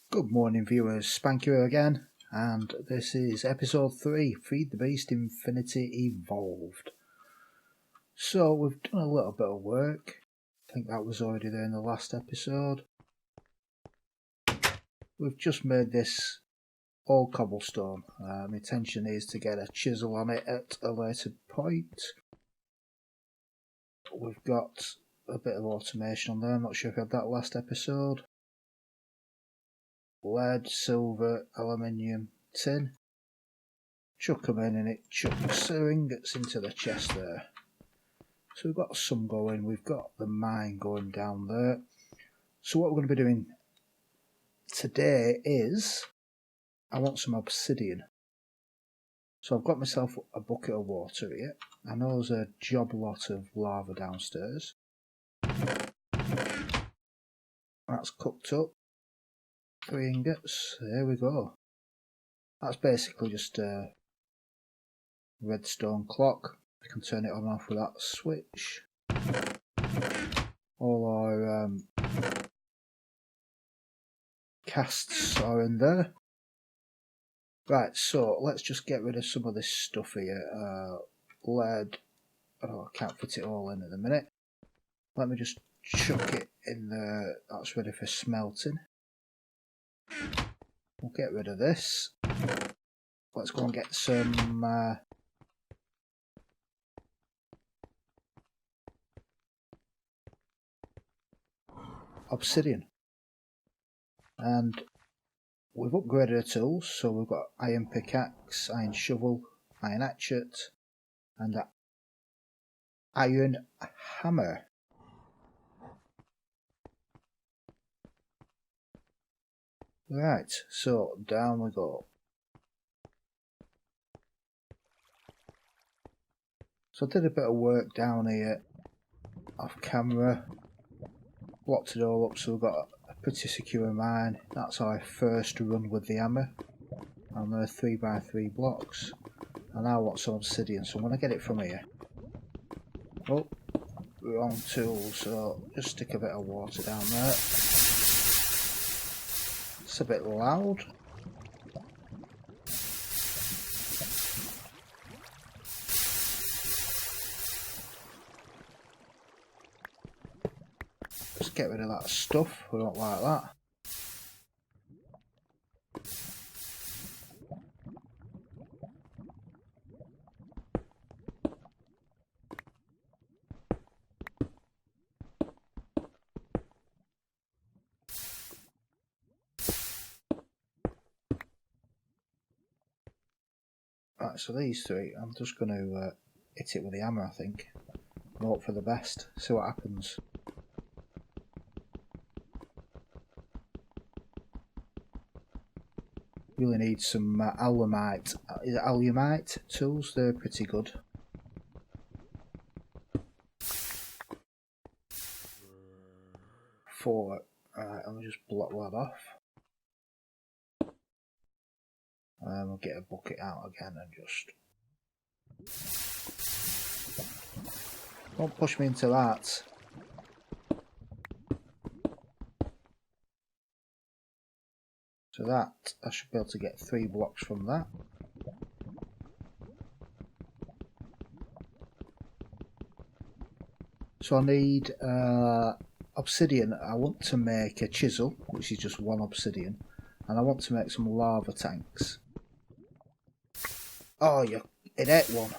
Good morning viewers, Spanky here again, and this is episode 3, Feed the Beast Infinity Evolved. So we've done a little bit of work. I think that was already there in the last episode. We've just made this all cobblestone. My intention is to get a chisel on it at a later point. We've got a bit of automation on there, I'm not sure if we had that last episode. Lead, silver, aluminium, tin. Chuck them in and it chucks the ingots into the chest there. So we've got some going, we've got the mine going down there. So what we're going to be doing today is, I want some obsidian. So I've got myself a bucket of water here. I know there's a job lot of lava downstairs. That's cooked up. 3 ingots, there we go. That's basically just a redstone clock. I can turn it on and off with that switch. All our casts are in there. Right, so let's just get rid of some of this stuff here. Lead. Oh, I can't fit it all in at the minute. Let me just chuck it in there. That's ready for smelting. We'll get rid of this. Let's go and get some obsidian. And we've upgraded our tools, so we've got iron pickaxe, iron shovel, iron hatchet, and an iron hammer. Right, so down we go. So I did a bit of work down here off camera, blocked it all up so we've got a pretty secure mine. That's our first run with the hammer, and they're 3x3 blocks. And now I want some obsidian, so I'm going to get it from here. Oh, wrong tool, so just stick a bit of water down there. It's a bit loud. Let's get rid of that stuff, we don't like that. Right, so these 3, I'm just going to hit it with the hammer, I think. And hope for the best, see what happens. Really need some alumite. Is it alumite tools? They're pretty good. Alright, let me just block that off. We'll get a bucket out again and just... Don't push me into that. So that, I should be able to get 3 blocks from that. So I need obsidian. I want to make a chisel, which is just 1 obsidian. And I want to make some lava tanks. Oh, it ate one.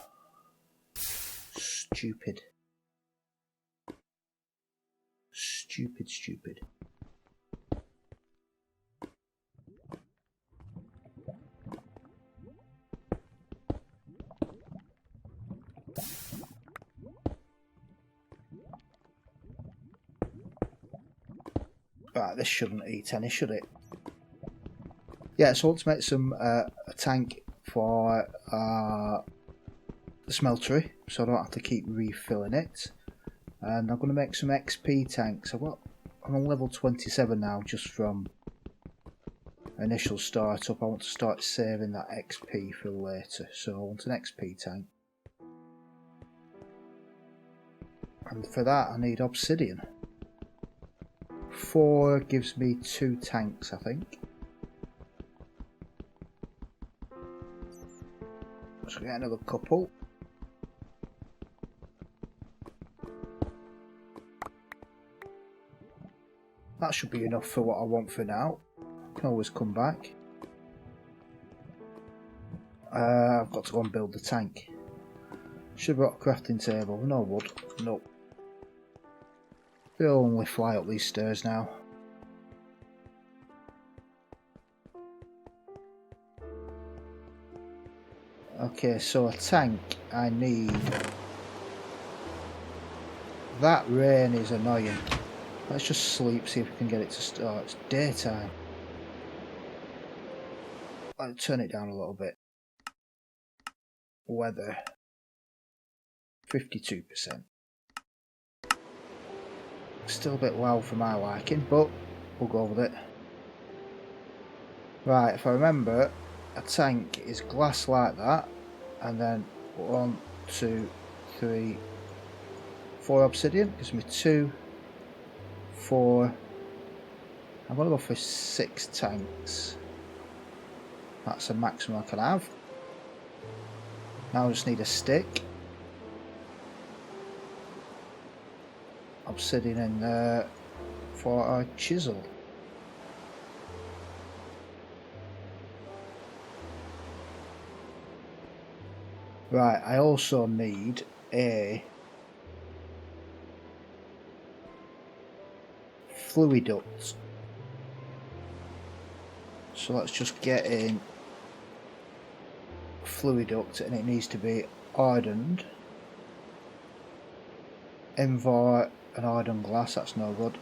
Stupid. Stupid. Right, this shouldn't eat any, should it? Yeah, so I want to make some a tank for the smeltery, so I don't have to keep refilling it. And I'm going to make some XP tanks. I'm on level 27 now, just from initial startup. I want to start saving that XP for later, so I want an XP tank. And for that I need obsidian. 4 gives me 2 tanks, I think. So we get another couple. That should be enough for what I want for now. Can always come back. I've got to go and build the tank. Should have brought a crafting table. No wood. No. They'll only fly up these stairs now. Okay, so a tank, I need... That rain is annoying. Let's just sleep, see if we can get it to start. It's daytime. I'll turn it down a little bit. Weather. 52%. Still a bit loud for my liking, but we'll go with it. Right, if I remember, a tank is glass like that, and then 1, 2, 3, 4 obsidian. Gives me 2, 4. I'm going to go for 6 tanks. That's the maximum I can have. Now I just need a stick. Obsidian in there for our chisel. Right, I also need a fluid duct. So let's just get in fluid duct, and it needs to be hardened. Invert and hardened glass, that's no good.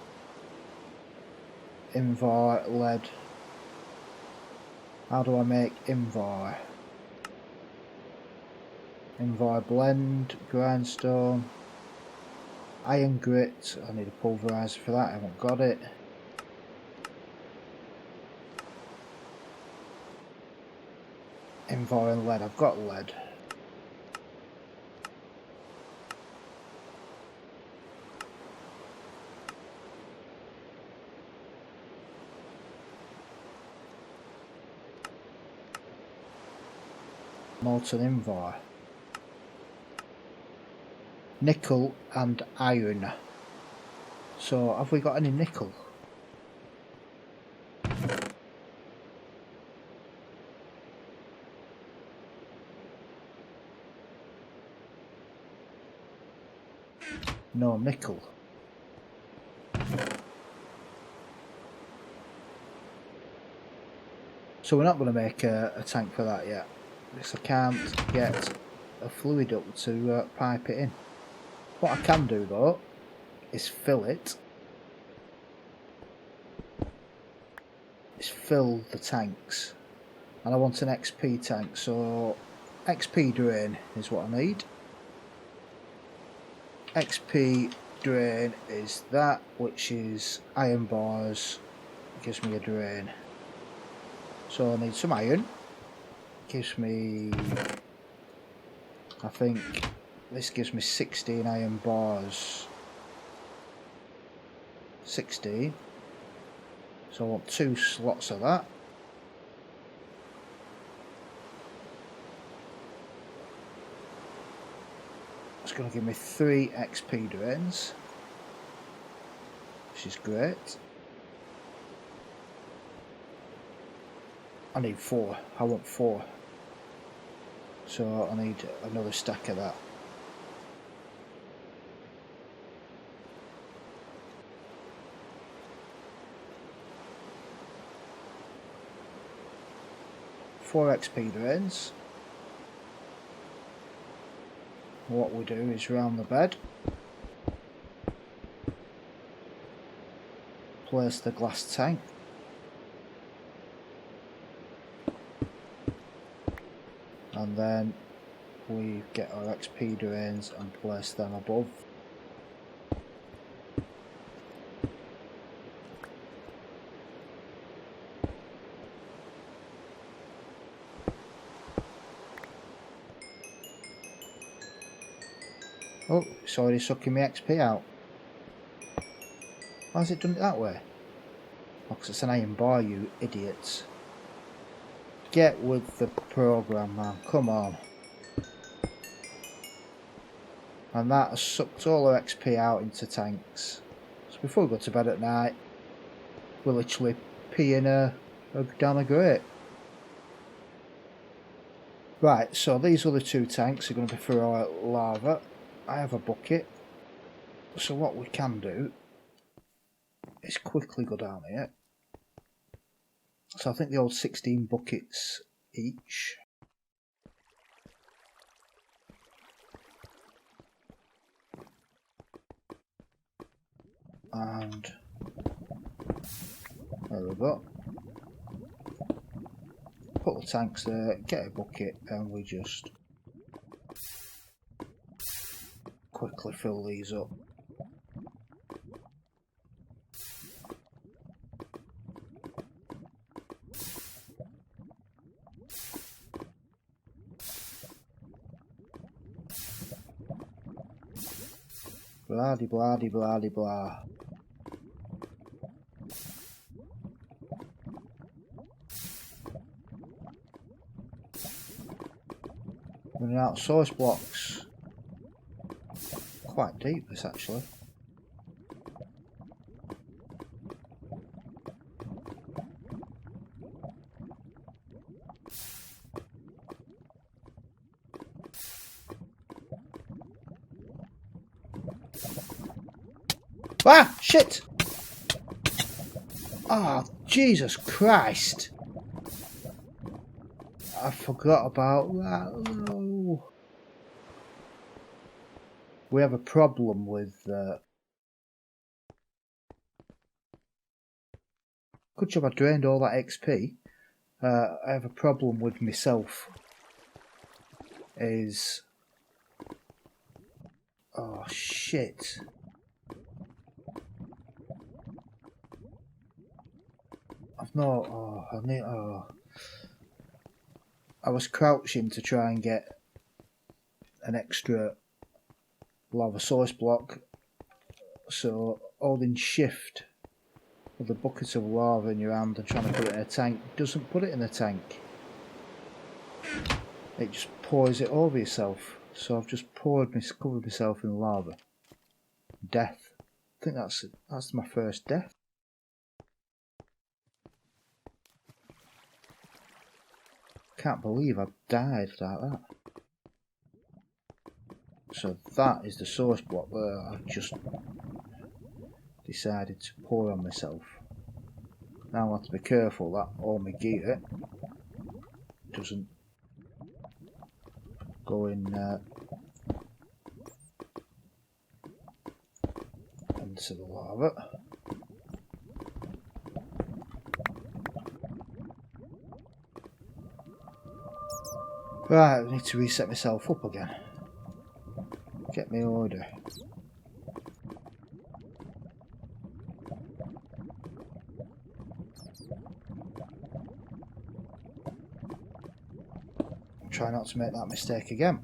Invert lead. How do I make invert? Invert blend, grindstone, iron grit. I need a pulverizer for that, I haven't got it. Invert and lead, I've got lead. Molten invert. Nickel and iron. So have we got any nickel? No nickel. So we're not going to make a tank for that yet, because I can't get a fluid duct to pipe it in. What I can do though is fill it. Is fill the tanks, and I want an XP tank, so XP drain is what I need. XP drain is that, which is iron bars, gives me a drain. So I need some iron, gives me, I think this gives me 16 iron bars. 16. So I want 2 slots of that. It's going to give me 3 XP drains, which is great. I need 4. I want 4. So I need another stack of that. Four XP drains. What we do is round the bed, place the glass tank, and then we get our XP drains and place them above. Oh, it's already sucking my XP out. Why has it done it that way? Oh, because it's an iron bar, you idiots. Get with the program, man. Come on. And that has sucked all our XP out into tanks. So before we go to bed at night, we're literally peeing down a grate. Right, so these other two tanks are going to be for our lava. I have a bucket. So what we can do is quickly go down here. So I think the old 16 buckets each. And there we go. Put the tanks there, get a bucket, and we just quickly fill these up. Blah de blah de blah de blah. Running out of source blocks. Quite deep this actually. Ah! Shit! Ah, oh, Jesus Christ! I forgot about that. No. We have a problem with good job I drained all that XP. I have a problem with myself. Is oh shit. I've not I was crouching to try and get an extra lava source block, so holding shift with a bucket of lava in your hand and trying to put it in a tank doesn't put it in a tank. It just pours it over yourself. So I've just covered myself in lava. Death. I think that's my first death. Can't believe I've died like that. So that is the source block there. I've just decided to pour on myself. Now I have to be careful that all my gear doesn't go in into the lava. Right, I need to reset myself up again. Get me order. Try not to make that mistake again.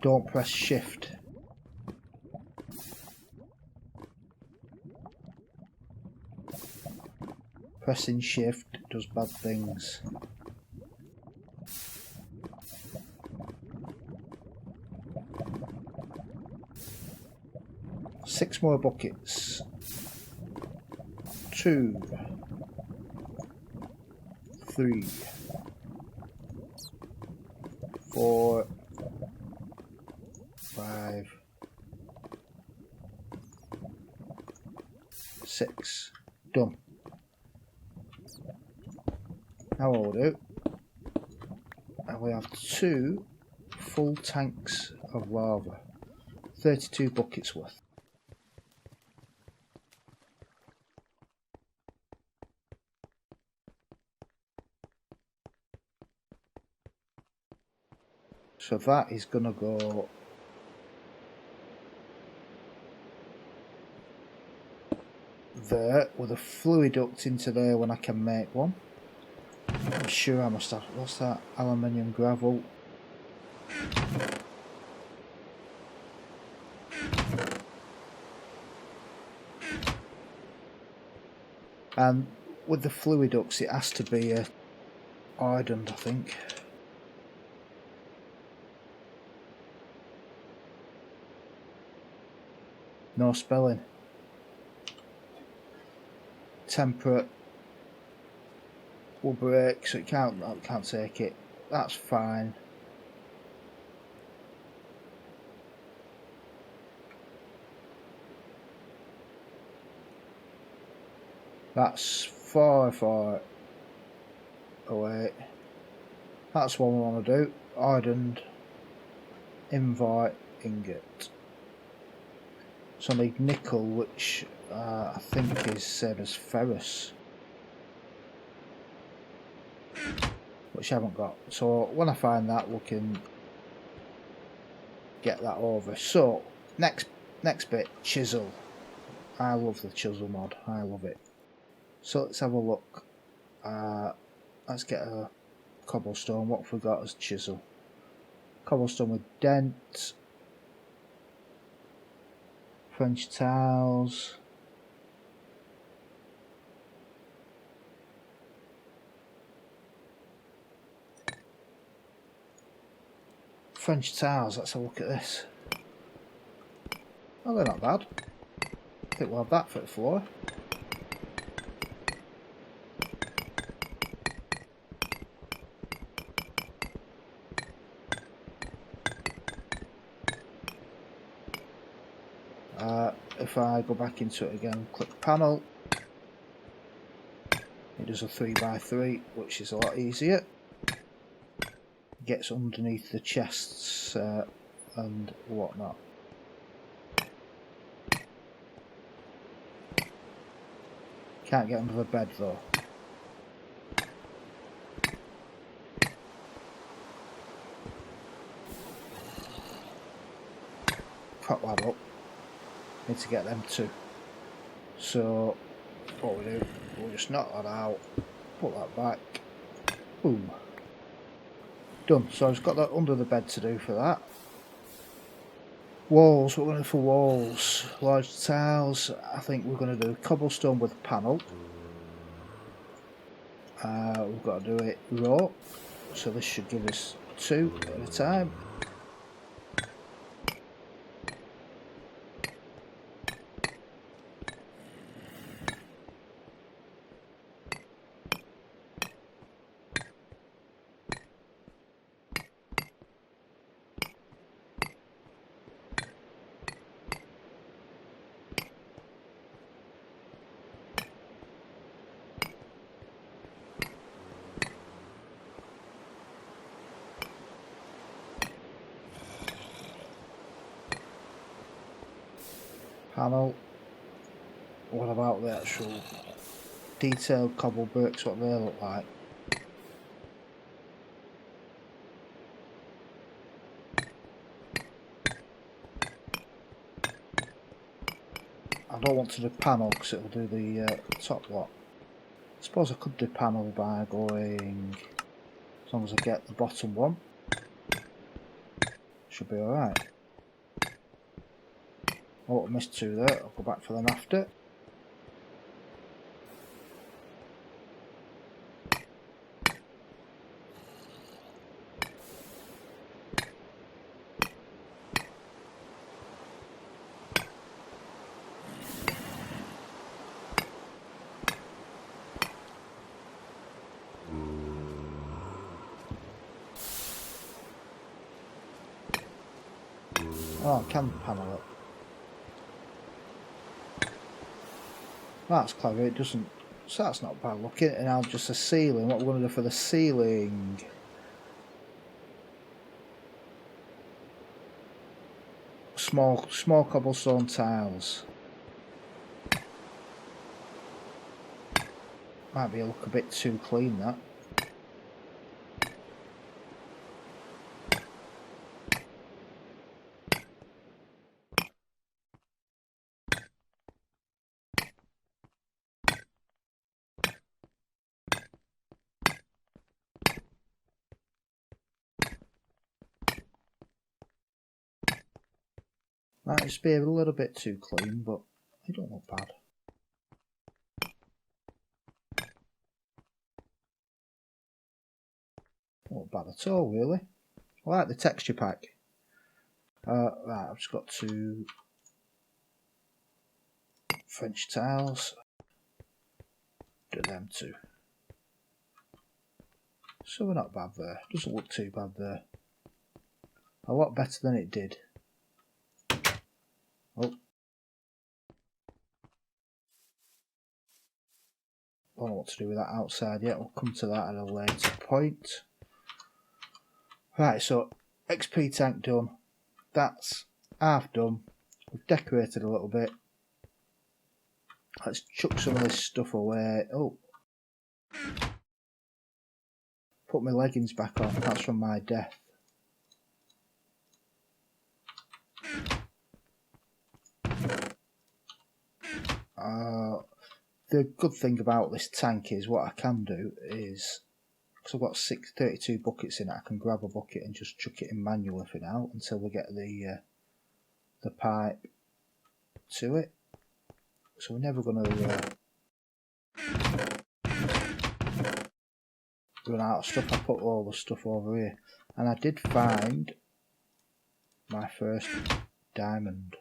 Don't press shift. Pressing shift does bad things. Six more buckets. 2, 3, 4, 5, 6. Done. Now what we'll do, and we have 2 full tanks of lava, 32 buckets worth. So that is going to go there with a fluid duct into there when I can make one. I'm sure I must have. What's that? Aluminium gravel. And with the fluid ducts, it has to be a Ardent, I think. No spelling. Temperate will break, so it can't take it. That's fine. That's 408. That's what we want to do. Ardent, invite, ingot. So I need nickel, which I think is same as ferrous, which I haven't got. So when I find that, we can get that over. So next bit, chisel. I love the chisel mod. I love it. So let's have a look. Let's get a cobblestone. What have we got as chisel? Cobblestone with dent. French tiles. French tiles, let's have a look at this. Oh, they're not bad. I think we'll have that for the floor. If I go back into it again, click panel, it does a 3x3, which is a lot easier. Gets underneath the chests and whatnot. Can't get under the bed though. Prop that up. Need to get them too. So what we do, we'll just knock that out, put that back, boom. Done. So I've just got that under the bed to do for that. Walls, what we're going to do for walls. Large tiles, I think we're going to do cobblestone with panel. We've got to do it raw, so this should give us 2 at a time. Panel. What about the actual detailed cobble bricks, what they look like? I don't want to do panel because it will do the top lot. I suppose I could do panel by going, as long as I get the bottom one, should be alright. Oh, I missed 2 there, I'll go back for them after. Oh, I can panel it. That's clever, it doesn't, so that's not bad looking. And now just a ceiling, what we're going to do for the ceiling. Small cobblestone tiles. Might be a look a bit too clean that. Might just be a little bit too clean, but it don't look bad. not bad at all, really. I like the texture pack. Right, I've just got two French tiles. Do them too. So we're not bad there. Doesn't look too bad there. A lot better than it did. Oh. I don't know what to do with that outside yet. We'll come to that at a later point. Right, so XP tank done. That's half done. We've decorated a little bit. Let's chuck some of this stuff away. Oh. Put my leggings back on. That's from my death. The good thing about this tank is what I can do is, because I've got 32 buckets in it, I can grab a bucket and just chuck it in manually for now until we get the pipe to it. So we're never going to run out of stuff. I put all the stuff over here, and I did find my first diamond,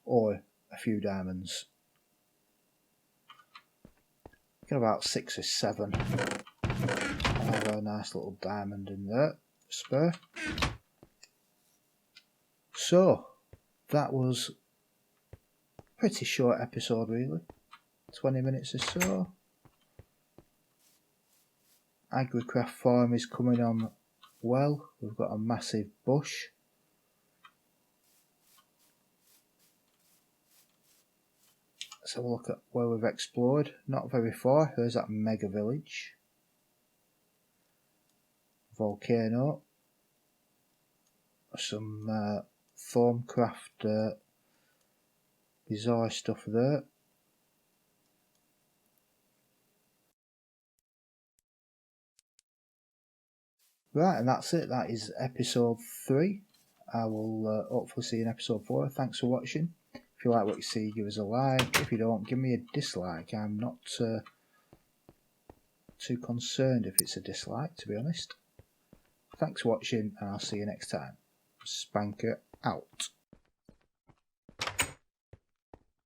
or a few diamonds. Got about 6 or 7. I have a nice little diamond in there, spare. So that was a pretty short episode, really. 20 minutes or so. AgriCraft farm is coming on well. We've got a massive bush. Let's have a look at where we've explored. Not very far. There's that mega village. Volcano. Some Thorncraft bizarre stuff there. Right, and that's it. That is episode 3. I will hopefully see you in episode 4. Thanks for watching. If you like what you see, give us a like. If you don't, give me a dislike. I'm not too concerned if it's a dislike, to be honest. Thanks for watching, and I'll see you next time. Spanker out.